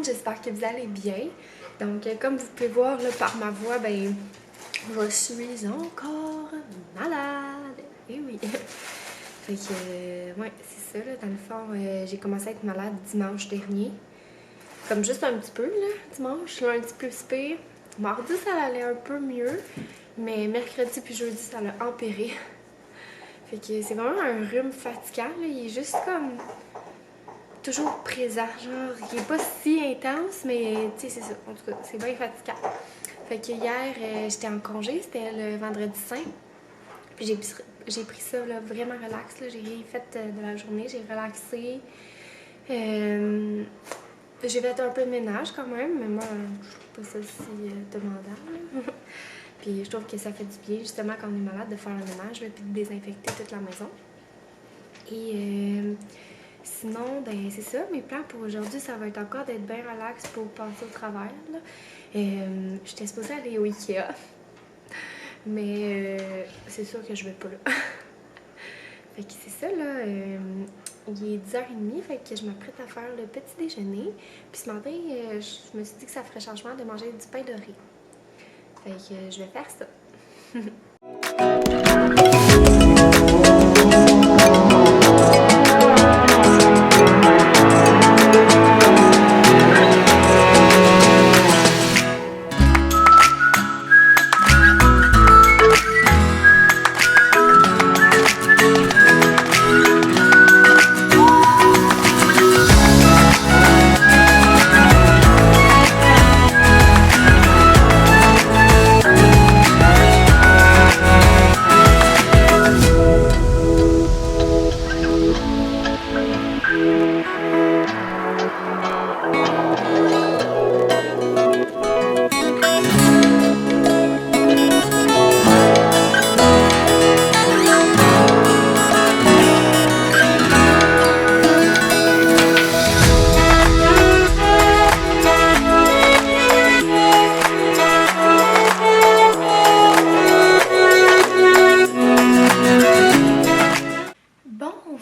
monde, j'espère que vous allez bien. Donc, comme vous pouvez voir là, par ma voix, ben, je suis encore malade. Eh oui. Fait que, ouais, c'est ça, là, dans le fond, j'ai commencé à être malade dimanche dernier. Comme juste un petit peu, là, dimanche, là, un petit peu pire. Mardi, ça allait un peu mieux, mais mercredi puis jeudi, ça l'a empiré. Fait que c'est vraiment un rhume fatigant, là. Il est juste comme toujours présent, genre, il est pas si intense, mais tu sais, c'est ça, en tout cas, c'est bien fatigant. Fait que hier, j'étais en congé, c'était le vendredi saint, puis j'ai pris ça là, vraiment relax, là. J'ai rien fait de la journée, j'ai relaxé. J'ai fait un peu de ménage quand même, mais moi, je trouve pas ça si demandant. Puis je trouve que ça fait du bien, justement, quand on est malade, de faire le ménage, là, puis de désinfecter toute la maison. Et sinon, ben c'est ça, mes plans pour aujourd'hui, ça va être encore d'être bien relax pour passer au travers. J'étais supposée aller au Ikea, mais c'est sûr que je vais pas là. Fait que c'est ça, là, il est 10h30, fait que je m'apprête à faire le petit déjeuner. Puis ce matin, je me suis dit que ça ferait changement de manger du pain doré. Fait que je vais faire ça.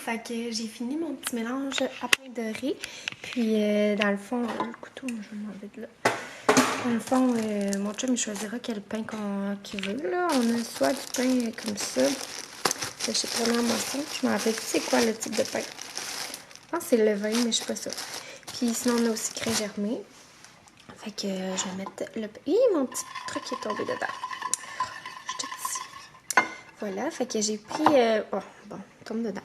Fait que j'ai fini mon petit mélange à pain doré. Puis dans le fond, le couteau, je vais l'enlever de là. Dans le fond, mon chum il choisira quel pain qu'il veut. Là. On a soit du pain comme ça. Je sais pas vraiment ça. Je me rappelle plus c'est quoi le type de pain. Je pense que c'est le levain, mais je sais pas ça. Puis sinon on a aussi crin germé. Fait que je vais mettre le pain. Hi, mon petit truc est tombé dedans. Voilà, fait que j'ai pris... oh, bon, tombe dedans.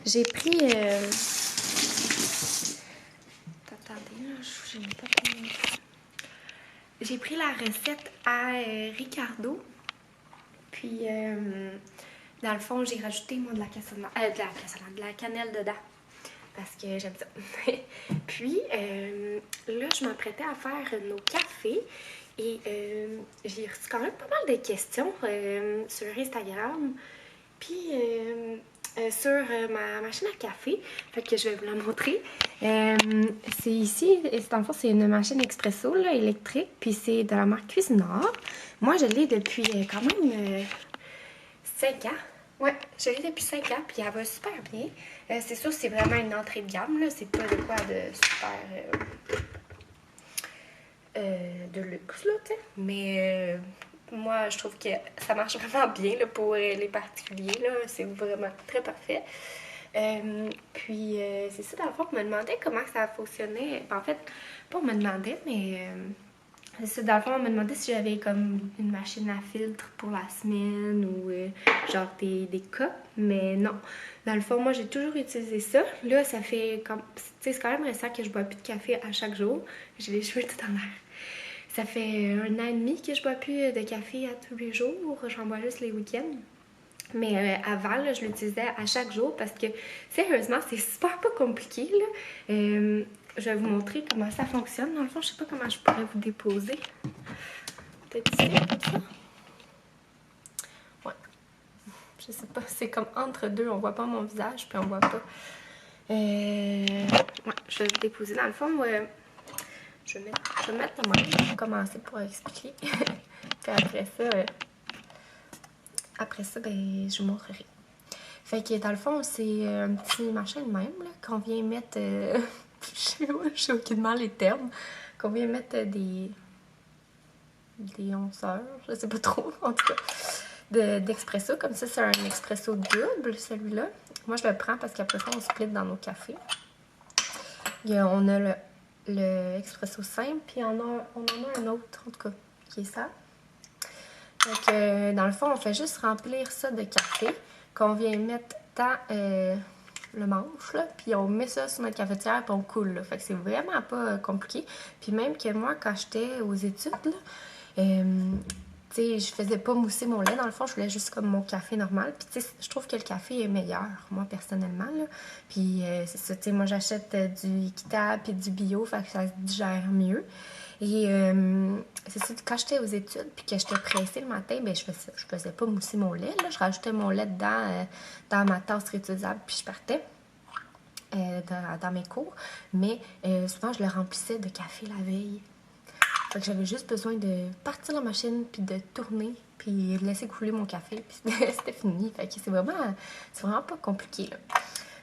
J'ai pris... Attendez, là, je n'ai pas pris... J'ai pris la recette à Ricardo. Puis, dans le fond, j'ai rajouté, moi, de la cannelle dedans. Parce que j'aime ça. Puis, là, je m'apprêtais à faire nos cafés. Et j'ai reçu quand même pas mal de questions sur Instagram, puis sur ma machine à café. Fait que je vais vous la montrer. C'est ici, dans le fond, c'est une machine expresso là, électrique, puis c'est de la marque Cuisinart. Moi, je l'ai depuis quand même 5 ans. Ouais, je l'ai depuis 5 ans, puis elle va super bien. C'est sûr, c'est vraiment une entrée de gamme, là. C'est pas de quoi de super... de luxe, là, tu sais. Mais moi, je trouve que ça marche vraiment bien là, pour les particuliers, là. C'est vraiment très parfait. Puis, c'est ça, dans le fond, on me demandait comment ça fonctionnait. En fait, pas on me demandait, mais c'est ça, dans le fond, on me demandait si j'avais comme une machine à filtre pour la semaine ou genre des cups, mais non. Dans le fond, moi, j'ai toujours utilisé ça. Là, ça fait comme... Tu sais, c'est quand même récent que je bois plus de café à chaque jour. J'ai les cheveux tout en l'air. Ça fait 1 an et demi que je bois plus de café à tous les jours. J'en bois juste les week-ends. Mais avant, là, je l'utilisais à chaque jour parce que, sérieusement, c'est super pas compliqué, là. Je vais vous montrer comment ça fonctionne. Dans le fond, je sais pas comment je pourrais vous déposer. Peut-être ici, comme ça. Ouais. Je sais pas, c'est comme entre deux. On voit pas mon visage, puis on voit pas. Ouais, je vais vous déposer. Dans le fond, je vais mettre le même pour commencer pour expliquer. Puis après ça, ben, je vous montrerai. Fait que dans le fond, c'est un petit machin de même là, qu'on vient mettre Je sais aucunement les termes. Qu'on vient mettre des onceurs, je sais pas trop, en tout cas, d'expresso. Comme ça, c'est un expresso double, celui-là. Moi, je le prends parce qu'après ça, on split dans nos cafés. On a le expresso simple, puis on en a un autre, en tout cas, qui est ça. Donc, dans le fond, on fait juste remplir ça de café, qu'on vient mettre dans le manche, là, puis on met ça sur notre cafetière, puis on coule, là. Fait que c'est vraiment pas compliqué. Puis même que moi, quand j'étais aux études, là, tu sais, je faisais pas mousser mon lait, dans le fond, je voulais juste comme mon café normal. Puis tu sais, je trouve que le café est meilleur, moi, personnellement, là. Puis c'est ça, tu sais, moi, j'achète du équitable puis du bio, fait que ça se digère mieux. Et c'est ça, quand j'étais aux études puis que j'étais pressée le matin, ben je faisais pas mousser mon lait, là. Je rajoutais mon lait dedans, dans ma tasse réutilisable, puis je partais dans mes cours. Mais souvent, je le remplissais de café la veille. Fait que j'avais juste besoin de partir la machine, puis de tourner, puis de laisser couler mon café, puis c'était fini. Fait que c'est vraiment pas compliqué, là.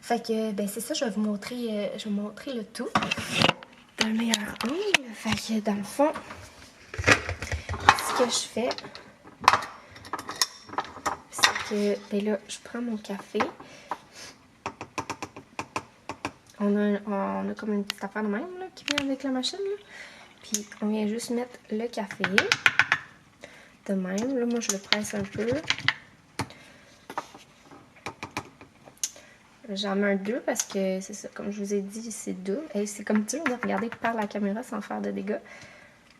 Fait que, ben c'est ça, je vais vous montrer le tout dans le meilleur angle. Fait que, dans le fond, ce que je fais, c'est que, ben là, je prends mon café. On a comme une petite affaire de même, là, qui vient avec la machine, là. Puis on vient juste mettre le café de même. Là, moi, je le presse un peu. J'en mets un 2 parce que c'est ça, comme je vous ai dit, c'est double. Et c'est comme dur de regarder par la caméra sans faire de dégâts.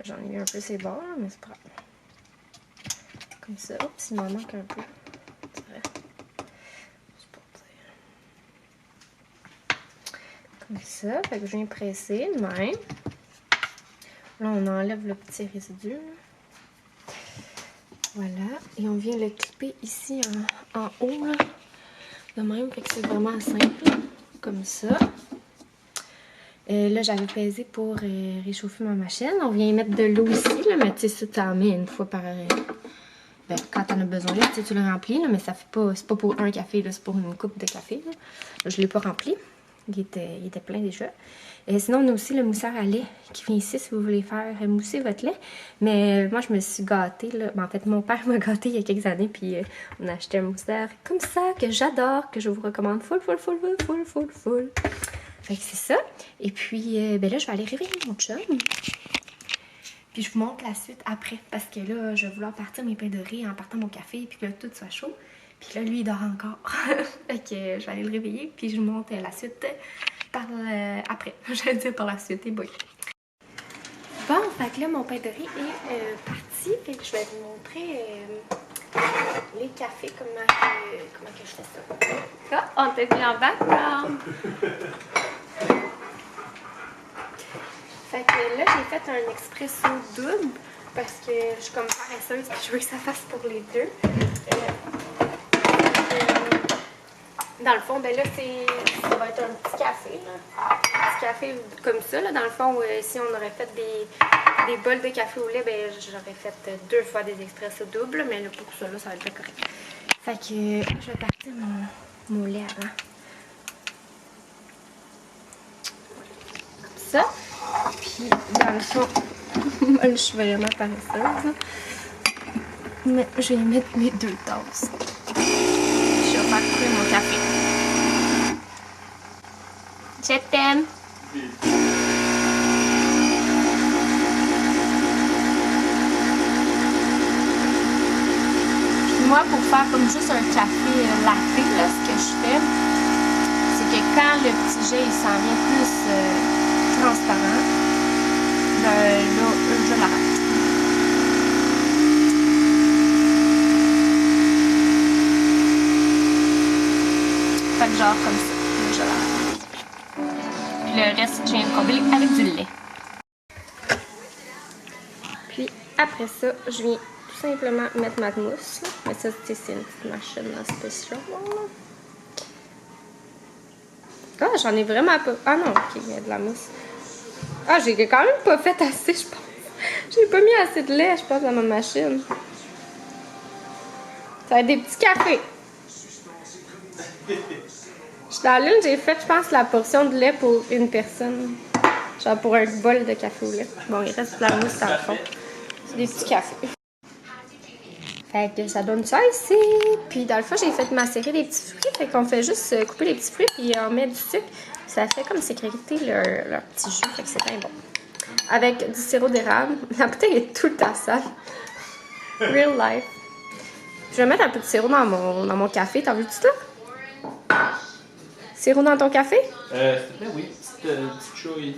J'en ai mis un peu ces bords, mais c'est pas grave. Comme ça. Oups, il m'en manque un peu. Comme ça. Fait que je viens presser de même. Là, on enlève le petit résidu. Là. Voilà. Et on vient le clipper ici en haut. Là. De même. Fait que c'est vraiment simple. Là. Comme ça. Là, j'avais pesé pour réchauffer ma machine. On vient mettre de l'eau ici. Là, mais tu sais, ça, tu en mets une fois par... ben, quand t'en as besoin, là, tu le remplis. Là, mais ça fait pas... C'est pas pour un café. C'est pour une coupe de café. Là. Je l'ai pas rempli. Il était plein déjà. Sinon, on a aussi le mousseur à lait qui vient ici si vous voulez faire mousser votre lait. Mais moi, je me suis gâtée. Là. Ben, en fait, mon père m'a gâtée il y a quelques années. Puis on a acheté un mousseur comme ça que j'adore, que je vous recommande full. Fait que c'est ça. Et puis, ben là, je vais aller réveiller mon chum. Puis je vous montre la suite après. Parce que là, je vais vouloir partir mes pains de riz en partant mon café. Puis que là, tout soit chaud. Puis là, lui, il dort encore. Fait que je vais aller le réveiller. Puis je vous montre la suite après. Je vais dire par la suite. Et boy. Bon, fait que là, mon pain de riz est parti. Fait que je vais vous montrer les cafés, comment que je fais ça. Ah, on t'a mis en background. Fait que là, j'ai fait un expresso double parce que je suis comme paresseuse et je veux que ça fasse pour les deux. Dans le fond, ben là, ça va être un petit café, là. Un petit café comme ça, là. Dans le fond, si on aurait fait des bols de café au lait, ben j'aurais fait 2 fois des expressos doubles, mais là, pour ça, là, ça va être pas correct. Fait que je vais partir mon lait avant. Comme ça. Puis, dans le fond, moi, je suis vraiment paresseuse, hein. Mais je vais mettre mes 2 tasses. Je vais faire couler mon café. Je t'aime. Puis moi, pour faire comme juste un café latte, là, ce que je fais, c'est que quand le petit jet il s'en vient plus transparent, là, je l'arrête. Fait que genre comme ça, là, je l'arrête. Puis le reste, je viens de combler avec du lait. Puis après ça, je viens tout simplement mettre ma mousse. Là. Mais ça, c'est une petite machine spéciale. Ah, j'en ai vraiment pas. Ah non, ok, il y a de la mousse. Ah, j'ai quand même pas fait assez, je pense. J'ai pas mis assez de lait, je pense, dans ma machine. Ça va être des petits cafés. Je Dans l'une, j'ai fait, je pense, la portion de lait pour une personne. Genre pour un bol de café au lait. Bon, il reste de la mousse dans le fond. C'est des petits cafés. Fait que ça donne ça ici. Puis dans le fond, j'ai fait macérer des petits fruits. Fait qu'on fait juste couper les petits fruits puis on met du sucre. Ça fait comme sécurité leur petit jus. Fait que c'est bien bon. Avec du sirop d'érable. La bouteille est tout le temps sale. Real life. Je vais mettre un peu de sirop dans mon café. T'en veux-tu ça? Sirop dans ton café? S'il te plaît, oui. Petite chouille.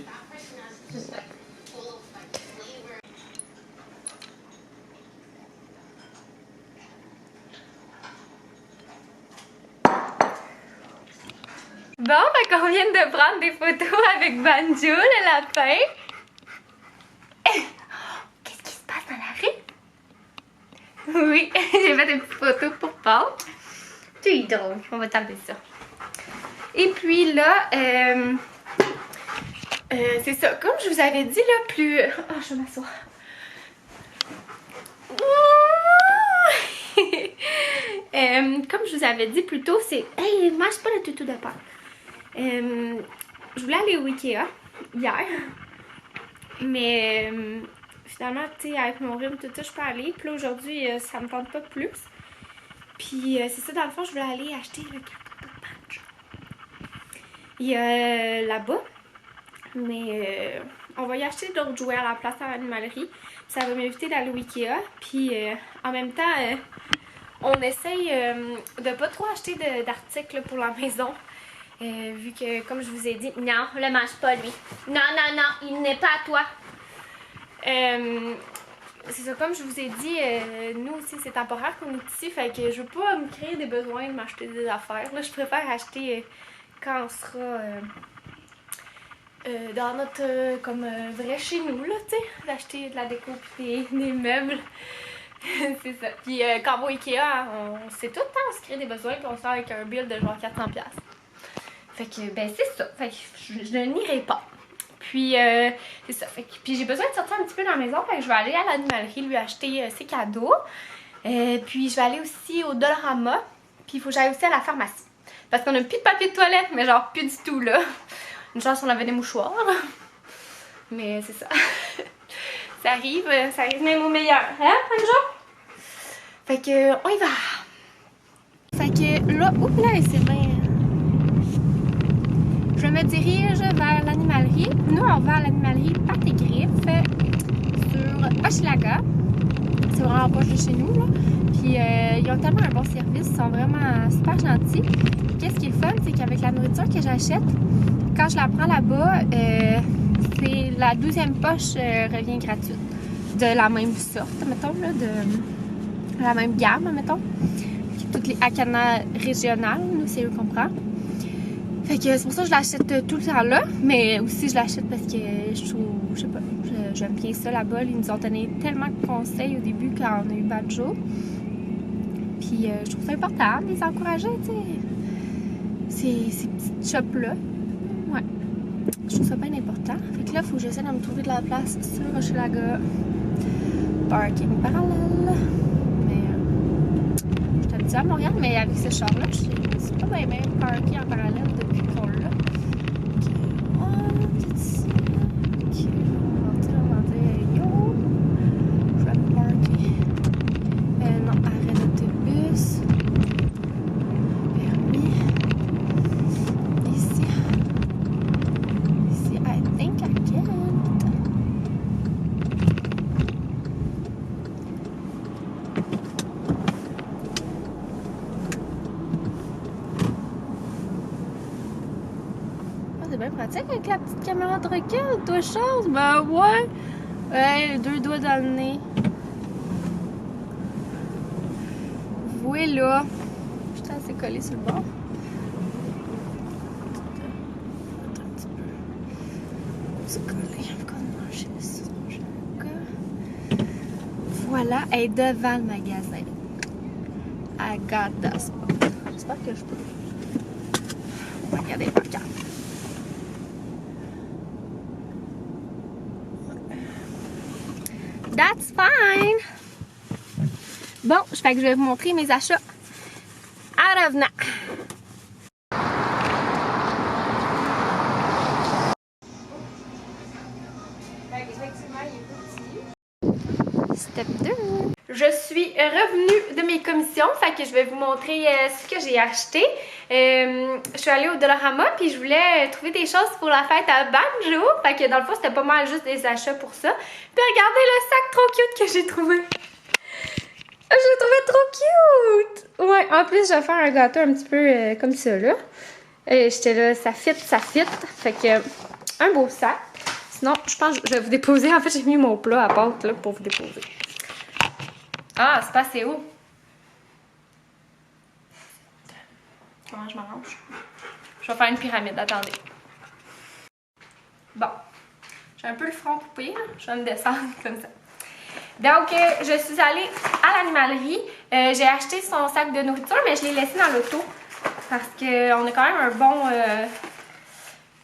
Bon, fait qu'on vient de prendre des photos avec Banjo, le lapin. Qu'est-ce qui se passe dans la rue? Oui, j'ai fait des petites photos pour Paul. Tu es drôle, on va tarder ça. Et puis là, c'est ça, comme je vous avais dit, là, plus... Oh, je vais m'asseoir. Comme je vous avais dit plus tôt, c'est... Hey, mange pas le toutou de Pâques. Je voulais aller au Ikea hier, mais finalement, tu sais, avec mon rythme, tout ça, je peux aller. Puis là, aujourd'hui, ça me tente pas plus. Puis c'est ça, dans le fond, je voulais aller acheter le carton de Banjo. Il y a là-bas, mais on va y acheter d'autres jouets à la place à l'animalerie. Ça va m'éviter d'aller au Ikea. Puis en même temps, on essaye de pas trop acheter d'articles pour la maison. Vu que, comme je vous ai dit, non, le mange pas lui. Non, non, non, il n'est pas à toi. C'est ça, comme je vous ai dit, nous aussi c'est temporaire qu'on est ici, fait que je veux pas me créer des besoins de m'acheter des affaires. Là, je préfère acheter quand on sera dans notre comme vrai chez nous, là, tu sais, d'acheter de la déco et des meubles. C'est ça. Puis quand on va au Ikea, on sait tout le temps, on se crée des besoins puis on sort avec un bill de genre 400$. Fait que, ben c'est ça. Fait que je n'irai pas. Puis, c'est ça. Fait que, puis j'ai besoin de sortir un petit peu dans la maison. Fait que je vais aller à l'animalerie lui acheter ses cadeaux. Puis je vais aller aussi au Dollarama. Puis il faut que j'aille aussi à la pharmacie. Parce qu'on a plus de papier de toilette, mais genre plus du tout là. Une chance on avait des mouchoirs. Mais c'est ça. Ça arrive même au meilleur. Hein, Anjo? Fait que, on y va. Fait que là, oups là, c'est bien. Je me dirige vers l'animalerie. Nous, on va à l'animalerie Pâte et Griffes sur Hochelaga. C'est vraiment proche de chez nous, là. Puis, ils ont tellement un bon service. Ils sont vraiment super gentils. Qu'est-ce qui est fun, c'est qu'avec la nourriture que j'achète, quand je la prends là-bas, c'est la 12e poche revient gratuite. De la même sorte, mettons, là, de la même gamme, mettons. Toutes les Akana régionales, nous, c'est eux qu'on prend. Fait que c'est pour ça que je l'achète tout le temps là, mais aussi je l'achète parce que je trouve, je sais pas, j'aime bien ça là-bas. Ils nous ont donné tellement de conseils au début quand on a eu Banjo. Puis je trouve ça important de les encourager, tu sais. Ces petites shops-là. Ouais. Je trouve ça bien important. Fait que là, il faut que j'essaie de me trouver de la place sur Hochelaga. Parking parallèle. Mais je suis habituée à Montréal, mais avec ce char-là, je suis pas bien même parké en parallèle depuis qu'on l'a. Ok, tout ici. Ok, on va dire yo. Je vais me parker. Non, arrêt d'autobus. Permis. Ici. Ici, I think I can't. C'est bien pratique avec la petite caméra de recul, toi chose. Ben ouais. Ouais, 2 doigts dans le nez. Voilà. Je suis assez collée sur le bord. Attends un petit peu. Se coller. Encore marcher sur son. Voilà, elle est devant le magasin. I got that spot. J'espère que je peux. On va regarder par carte. That's fine! Bon, je vais vous montrer mes achats en revenant. step 2. Je suis revenue de mes commissions, fait que je vais vous montrer ce que j'ai acheté. Je suis allée au Dollarama puis je voulais trouver des choses pour la fête à Banjo. Fait que dans le fond, c'était pas mal juste des achats pour ça. Puis regardez le sac trop cute que j'ai trouvé. Je l'ai trouvé trop cute! Ouais, en plus, je vais faire un gâteau un petit peu comme ça, là. J'étais là, ça fit, ça fit. Fait que, un beau sac. Sinon, je pense que je vais vous déposer. En fait, j'ai mis mon plat à pâte, là, pour vous déposer. Ah, c'est passé où? Comment je m'arrange? Je vais faire une pyramide, attendez. Bon. J'ai un peu le front coupé, là. Je vais me descendre comme ça. Donc, je suis allée à l'animalerie. J'ai acheté son sac de nourriture, mais je l'ai laissé dans l'auto. Parce qu'on a quand même un bon...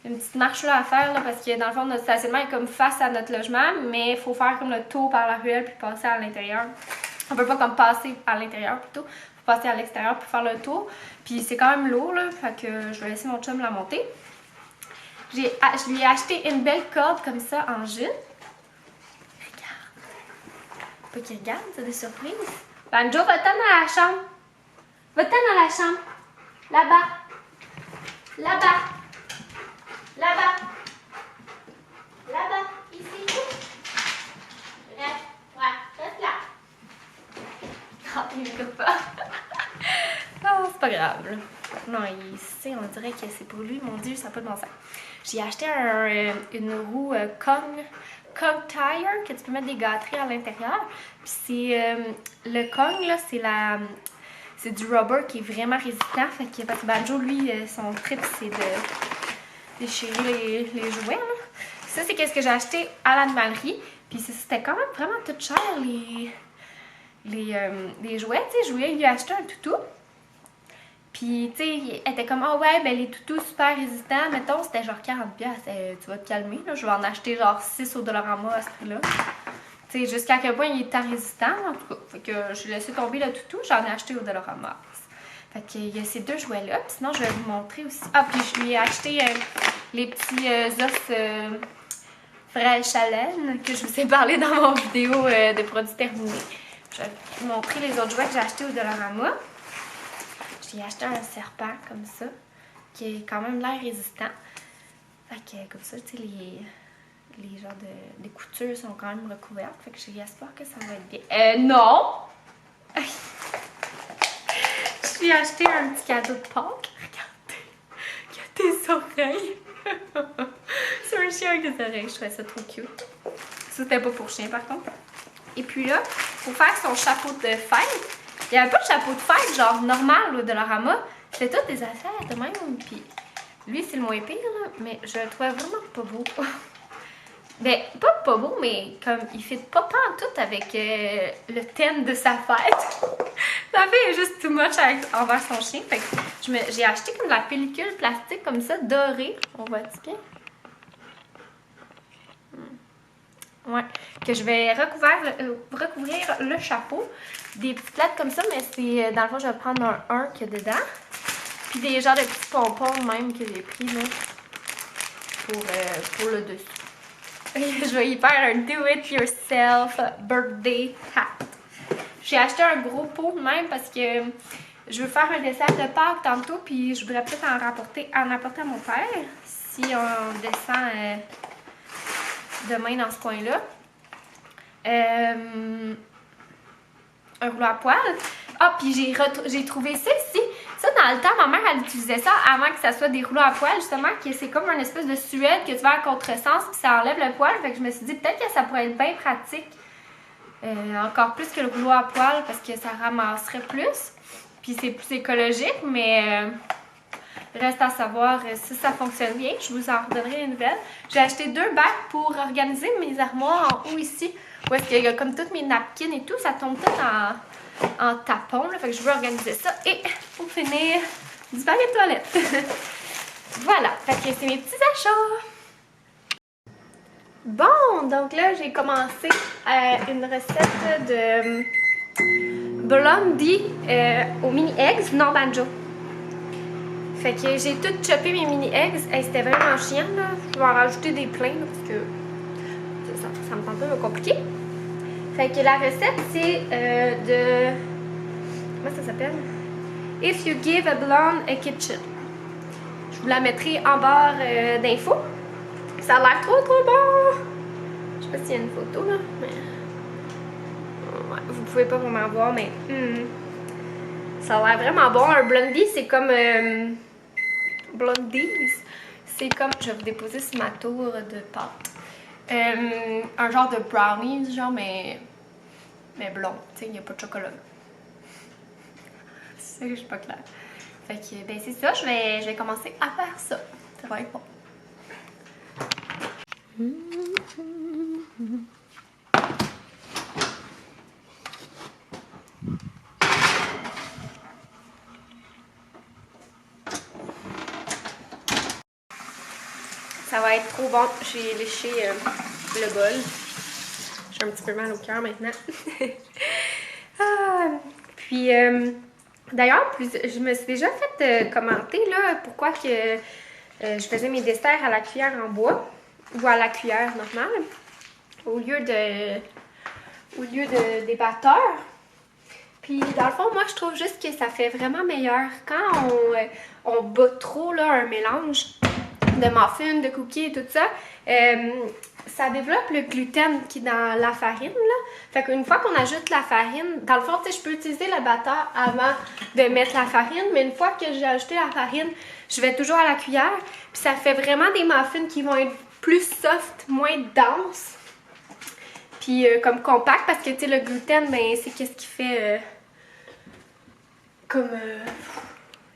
une petite marche là à faire, là, parce que dans le fond, notre stationnement est comme face à notre logement, mais il faut faire comme le tour par la ruelle puis passer à l'intérieur. On peut pas comme passer à l'intérieur plutôt. Il faut passer à l'extérieur pour faire le tour. Puis c'est quand même lourd, là, fait que je vais laisser mon chum la monter. Je lui ai acheté une belle corde comme ça en jean. Pas qu'il regarde, c'est des surprises. Banjo, va-t'en dans la chambre. Va-t'en dans la chambre. Là-bas. Là-bas. Là-bas. Là-bas. Ici. Reste. Ouais, reste là. Oh, il ne veut pas. Oh, c'est pas grave, là. Non, il sait, on dirait que c'est pour lui. Mon Dieu, ça n'a pas de bon sens. J'ai acheté une roue Kong Tire, que tu peux mettre des gâteries à l'intérieur. Puis c'est le Kong, là, c'est du rubber qui est vraiment résistant. Fait que, parce que Banjo, lui, son trip, c'est de déchirer les jouets. Là. Ça, c'est qu'est-ce que j'ai acheté à l'animalerie. Puis c'était quand même vraiment tout cher, les jouets. Tu sais, je voulais lui acheter un toutou. Puis, tu sais, elle était comme, ah ouais, ben les toutous super résistants, mettons, c'était genre 40$. Tu vas te calmer, là. Je vais en acheter genre 6 au Dollarama à ce prix-là. Tu sais, jusqu'à quel point il est résistant, en tout cas. Fait que j'ai laissé tomber le toutou, j'en ai acheté au Dollarama. Fait qu'il y a ces deux jouets-là. Puis sinon, je vais vous montrer aussi. Ah, puis je lui ai acheté les petits os fraîches à laine que je vous ai parlé dans mon vidéo de produits terminés. Je vais vous montrer les autres jouets que j'ai achetés au Dollarama. J'ai acheté un serpent comme ça, qui est quand même l'air résistant. Fait que comme ça, tu sais, les genres des coutures sont quand même recouvertes. Fait que j'ai espoir que ça va être bien. Non! Je lui ai acheté un petit cadeau de Pâques. Regardez! Il y a des oreilles! C'est un chien avec des oreilles, je trouvais ça trop cute. Ça, c'était pas pour chien par contre. Et puis là, pour faire son chapeau de fête, il n'y avait pas de chapeau de fête, genre normal, au Dollarama. C'était toutes des affaires de même. Puis lui, c'est le moins pire, là, mais je le trouvais vraiment pas beau. Ben, pas beau, mais comme il fit pas pantoute avec le thème de sa fête. Ça fait juste too much envers son chien. Fait que j'ai acheté comme de la pellicule plastique comme ça, dorée. On voit-tu bien? Ouais, que je vais recouvrir le chapeau. Des petites plates comme ça, mais c'est dans le fond, je vais prendre un qu'il y a dedans. Puis des genres de petits pompons même que j'ai pris là, pour le dessus. Je vais y faire un do-it-yourself birthday hat. J'ai acheté un gros pot de même parce que je veux faire un dessert de Pâques tantôt, puis je voudrais peut-être en apporter à mon père si on descend demain dans ce coin-là. Un rouleau à poêle. Ah, puis j'ai trouvé ça ici. Ça, dans le temps, ma mère, elle utilisait ça avant que ça soit des rouleaux à poêle, justement, que c'est comme une espèce de suède que tu vas à contresens, puis ça enlève le poêle. Fait que je me suis dit, peut-être que ça pourrait être bien pratique. Encore plus que le rouleau à poêle, parce que ça ramasserait plus. Puis c'est plus écologique, mais reste à savoir si ça fonctionne bien. Je vous en redonnerai des nouvelles. J'ai acheté 2 bacs pour organiser mes armoires en haut ici. Où est-ce qu'il y a comme toutes mes napkins et tout, ça tombe tout en tapon. Là, fait que je veux organiser ça. Et pour finir, du papier de toilette. Voilà, fait que c'est mes petits achats. Bon, donc là, j'ai commencé une recette de Blondie aux mini eggs, non banjo. Fait que j'ai tout chopé mes mini eggs. C'était vraiment chiant, là. Je vais en rajouter des pleins, là, parce que ça me semble un peu compliqué. Fait que la recette, c'est de... Comment ça s'appelle? If you give a blonde a kitchen. Je vous la mettrai en barre d'infos. Ça a l'air trop bon! Je sais pas s'il y a une photo là, mais... Ouais, vous pouvez pas vraiment voir, mais... Ça a l'air vraiment bon. Un blondie, c'est comme... Blondies, c'est comme... Je vais vous déposer sur ma tour de pâte. Un genre de brownies, genre, mais blond. Tu sais, il n'y a pas de chocolat. C'est ça que je suis pas claire. Fait que, ben c'est ça, je vais commencer à faire ça. Ça va être bon. Ça va être trop bon. J'ai léché le bol. J'ai un petit peu mal au cœur maintenant. Puis, d'ailleurs, je me suis déjà fait commenter là, pourquoi que je faisais mes desserts à la cuillère en bois ou à la cuillère normale au lieu de des batteurs. Puis, dans le fond, moi, je trouve juste que ça fait vraiment meilleur. Quand on bat trop là, un mélange de muffins, de cookies et tout ça, ça développe le gluten qui est dans la farine, là. Fait qu'une fois qu'on ajoute la farine, dans le fond, tu sais, je peux utiliser le batteur avant de mettre la farine, mais une fois que j'ai ajouté la farine, je vais toujours à la cuillère, puis ça fait vraiment des muffins qui vont être plus soft, moins denses, puis comme compact, parce que, tu sais, le gluten, ben, c'est qu'est-ce qui fait comme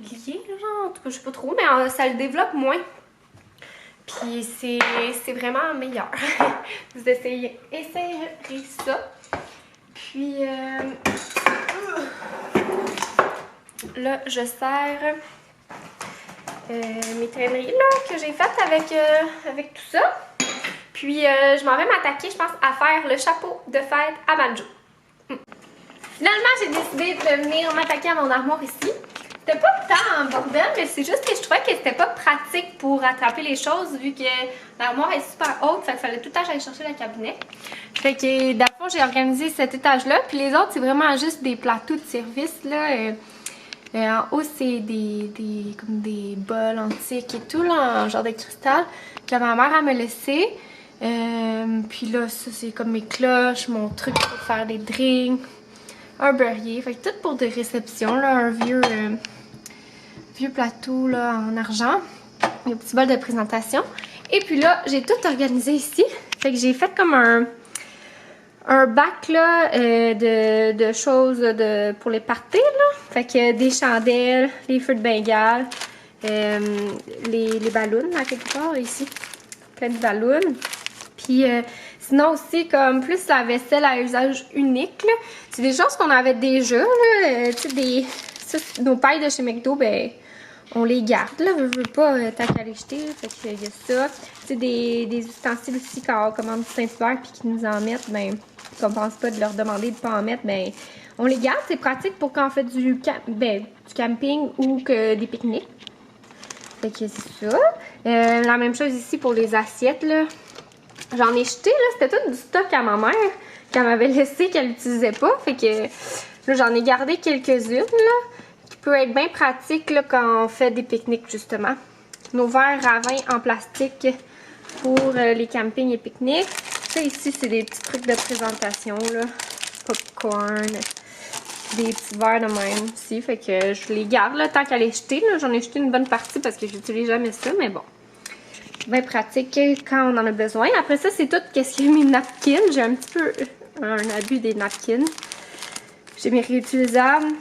lié, genre, en tout cas, je sais pas trop, mais ça le développe moins. Puis c'est vraiment meilleur. Vous essayerez ça. Puis là, je sers mes traîneries là, que j'ai faites avec tout ça. Puis je m'en vais m'attaquer, je pense, à faire le chapeau de fête à Banjo. Finalement, j'ai décidé de venir m'attaquer à mon armoire ici. C'était pas tant un bordel, mais c'est juste que je trouvais que c'était pas pratique pour attraper les choses vu que l'armoire est super haute, fait qu'il fallait tout le temps que j'aille chercher le cabinet. Fait que d'abord j'ai organisé cet étage-là, puis les autres c'est vraiment juste des plateaux de service là. En haut c'est comme des bols antiques et tout là, en genre de cristal que ma mère a me laissé. Puis là ça c'est comme mes cloches, mon truc pour faire des drinks, un beurrier, fait que tout pour des réceptions là, un vieux plateau là, en argent, un petit bol de présentation. Et puis là, j'ai tout organisé ici. Fait que j'ai fait comme un bac là, de choses pour les parties. Là. Fait que des chandelles, les feux de Bengale, les ballons là, quelque part ici. Plein de ballons. Puis sinon aussi, comme plus la vaisselle à usage unique. C'est des choses qu'on avait déjà. Tu sais, nos pailles de chez McDo, ben on les garde, là, je veux pas tant qu'à les jeter, là, fait qu'il y a ça. Tu sais, des ustensiles aussi, quand on commande du Saint-Hubert puis qu'ils nous en mettent, ben, qu'on pense pas de leur demander de pas en mettre, ben, on les garde, c'est pratique pour quand on fait du camping ou que des pique-niques. Fait que c'est ça. La même chose ici pour les assiettes, là. J'en ai jeté, là, c'était tout du stock à ma mère, qu'elle m'avait laissé, qu'elle n'utilisait pas, fait que là, j'en ai gardé quelques-unes, là. Peut être bien pratique là, quand on fait des pique-niques justement. Nos verres à vin en plastique pour les campings et pique-niques. Ça ici c'est des petits trucs de présentation là. Popcorn, des petits verres de même aussi. Fait que je les garde là tant qu'à les jeter. J'en ai jeté une bonne partie parce que j'utilise jamais ça, mais bon. Bien pratique quand on en a besoin. Après ça c'est tout qu'est-ce qui est mes napkins. J'ai un petit peu un abus des napkins. J'ai mes réutilisables.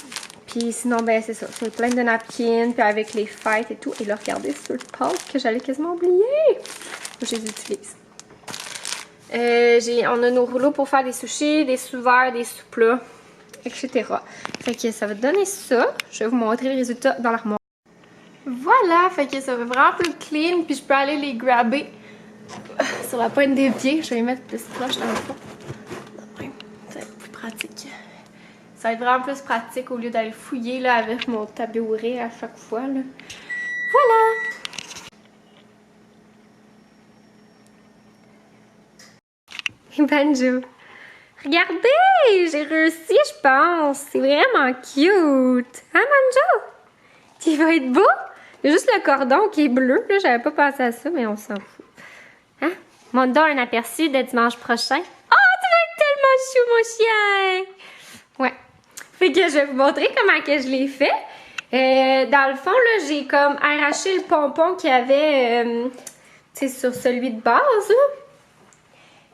Puis sinon, ben c'est ça. C'est plein de napkins, puis avec les fêtes et tout. Et là, regardez ceux de Pâques que j'allais quasiment oublier. Je les utilise. On a nos rouleaux pour faire des sushis, des sous-verts, des sous-plats, etc. Fait que ça va donner ça. Je vais vous montrer le résultat dans l'armoire. Voilà, fait que ça va vraiment plus clean. Puis je peux aller les grabber sur la pointe des pieds. Je vais les mettre plus proche dans le fond. Ça va être plus pratique. Ça va être vraiment plus pratique au lieu d'aller fouiller là, avec mon tabouret à chaque fois. Là. Voilà! Banjo! Regardez! J'ai réussi, je pense. C'est vraiment cute. Hein, Manjo? Tu vas être beau? Il y a juste le cordon qui est bleu. Là, j'avais pas pensé à ça, mais on s'en fout. Hein? Montre un aperçu de dimanche prochain. Oh, tu vas être tellement chou, mon chien! Ouais. Fait que je vais vous montrer comment que je l'ai fait. Dans le fond, là, j'ai comme arraché le pompon qu'il y avait tu sais, sur celui de base, là.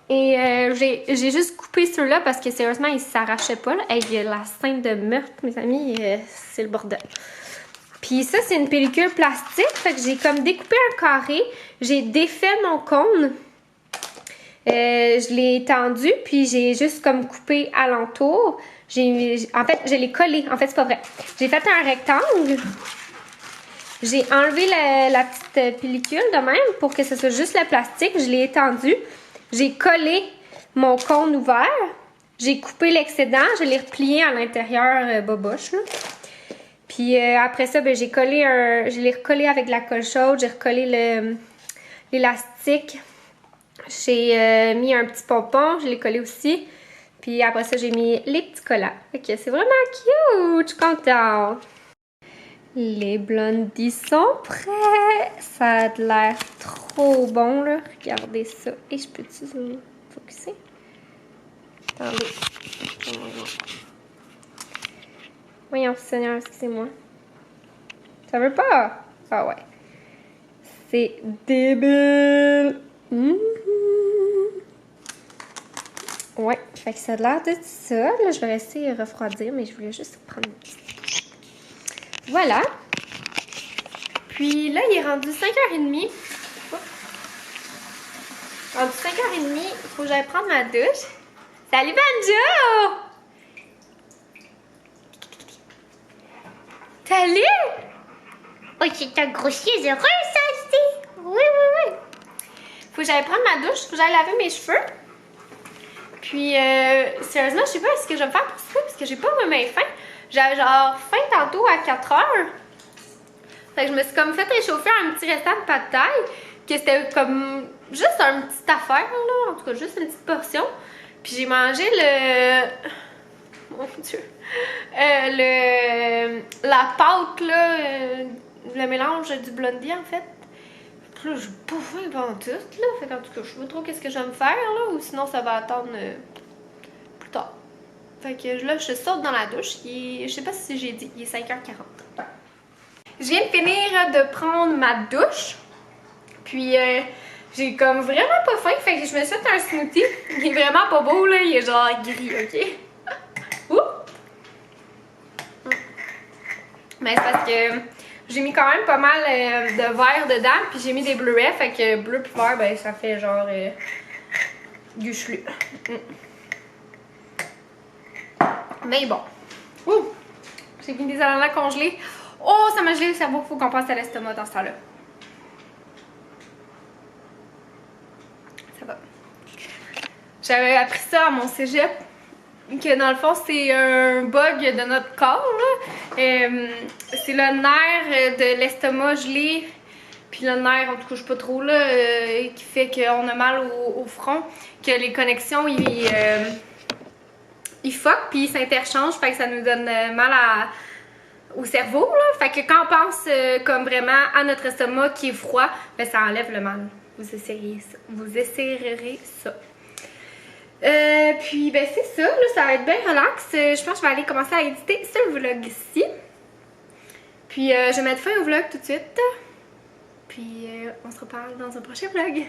Et j'ai juste coupé ceux-là parce que sérieusement, ils s'arrachaient pas. Là. Hey, la scène de meurtre, mes amis, c'est le bordel. Puis ça, c'est une pellicule plastique. Fait que j'ai comme découpé un carré. J'ai défait mon cône. Je l'ai étendu, puis j'ai juste comme coupé alentour. En fait, je l'ai collé. En fait, c'est pas vrai. J'ai fait un rectangle. J'ai enlevé la petite pellicule de même pour que ce soit juste le plastique. Je l'ai étendu. J'ai collé mon cône ouvert. J'ai coupé l'excédent. Je l'ai replié à l'intérieur boboche, là. Puis après ça, ben, je l'ai recollé avec de la colle chaude. J'ai recollé l'élastique. J'ai mis un petit pompon. Je l'ai collé aussi. Puis après ça, j'ai mis les petits collants. Fait que c'est vraiment cute. Je suis contente. Les blondies sont prêts. Ça a l'air trop bon, là. Regardez ça. Et je peux-tu focuser? Attendez. Voyons, Seigneur, excusez-moi. Ça veut pas? Ah ouais. C'est débile. Ouais, fait que ça a l'air de ça. Là, je vais laisser refroidir, mais je voulais juste prendre une petite bouche. Voilà. Puis là, il est rendu 5h30. Rendu 5h30, il faut que j'aille prendre ma douche. Salut Banjo! Salut! Oh, c'est un grossier heureux, ça, c'est. Oui, oui, oui. Faut que j'aille prendre ma douche, faut que j'aille laver mes cheveux. Puis, sérieusement, je sais pas ce que je vais me faire pour ça, parce que j'ai pas vraiment faim. J'avais genre faim tantôt à 4h. Fait que je me suis comme fait réchauffer un petit restant de pâte de taille, que c'était comme juste une petite affaire, là, en tout cas, juste une petite portion. Puis j'ai mangé mon Dieu. La pâte, là, le mélange du blondie, en fait. Puis là, j'ai pas faim pendant tout, là. Fait qu'en tout cas, je sais pas trop qu'est-ce que je vais me faire, là, ou sinon ça va attendre plus tard. Fait que là, je saute dans la douche. Je sais pas si j'ai dit, il est 5h40. Je viens de finir de prendre ma douche. Puis, j'ai comme vraiment pas faim. Fait que je me suis fait un smoothie. Il est vraiment pas beau, là. Il est genre gris, ok? Ouh! Mais c'est parce que j'ai mis quand même pas mal de vert dedans. Puis j'ai mis des bleuets. Fait que bleu puis vert, ben ça fait genre guchelu. Mais bon. Ouh! J'ai mis des ananas congelés. Oh, ça m'a gelé le cerveau. Faut qu'on passe à l'estomac dans ce temps-là. Ça va. J'avais appris ça à mon cégep. Que dans le fond, c'est un bug de notre corps. C'est le nerf de l'estomac gelé. Puis le nerf, en tout cas, je sais pas trop, là, qui fait qu'on a mal au front. Que les connexions, ils fuck, puis ils s'interchangent. Fait que ça nous donne mal au cerveau, là. Fait que quand on pense comme vraiment à notre estomac qui est froid, ben ça enlève le mal. Vous essayerez ça. Puis ben c'est ça, là, ça va être bien relax. Je pense que je vais aller commencer à éditer ce vlog ici. Puis je vais mettre fin au vlog tout de suite. Puis on se reparle dans un prochain vlog.